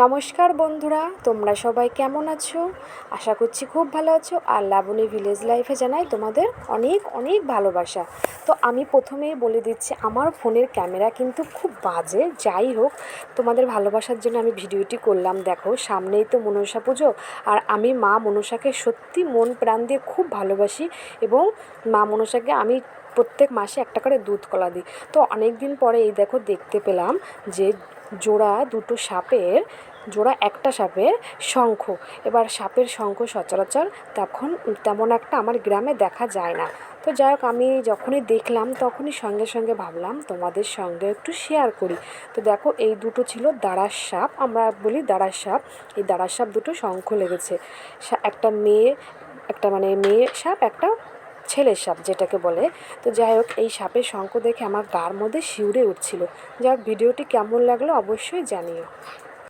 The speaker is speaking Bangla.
নমস্কার বন্ধুরা, তোমরা সবাই কেমন আছো? আশা করছি খুব ভালো আছো। আর লাবণী ভিলেজ লাইফে জানাই তোমাদের অনেক অনেক ভালোবাসা। তো আমি প্রথমেই বলে দিচ্ছি, আমার ফোনের ক্যামেরা কিন্তু খুব বাজে। যাই হোক, তোমাদের ভালোবাসার জন্য আমি ভিডিওটি করলাম। দেখো, সামনেই তো মনসা পুজো, আর আমি মা মনসাকে সত্যি মন প্রাণ দিয়ে খুব ভালোবাসি, এবং মা মনসাকে আমি প্রত্যেক মাসে একটা করে দুধ কলা দিই। তো অনেক দিন পরে এই দেখো দেখতে পেলাম যে একটা সাপের শঙ্খ। এবার সাপের শঙ্খ সচরাচর তখন তেমন একটা আমার গ্রামে দেখা যায় না। তো যাই হোক, আমি যখনই দেখলাম তখনই সঙ্গে সঙ্গে ভাবলাম তোমাদের সঙ্গে একটু শেয়ার করি। তো দেখো, এই দুটো ছিল দাঁড়ার সাপ, আমরা বলি দাঁড়ার সাপ। এই দাঁড়ার সাপ দুটো শঙ্খ লেগেছে। একটা মেয়ে সাপ, একটা ছেলের সাপ যেটাকে বলে। তো যাই হোক, এই সাপের শঙ্খ দেখে আমার গার মধ্যে শিউরে উঠছিল। যাই হোক, ভিডিওটি কেমন লাগলো অবশ্যই জানিও।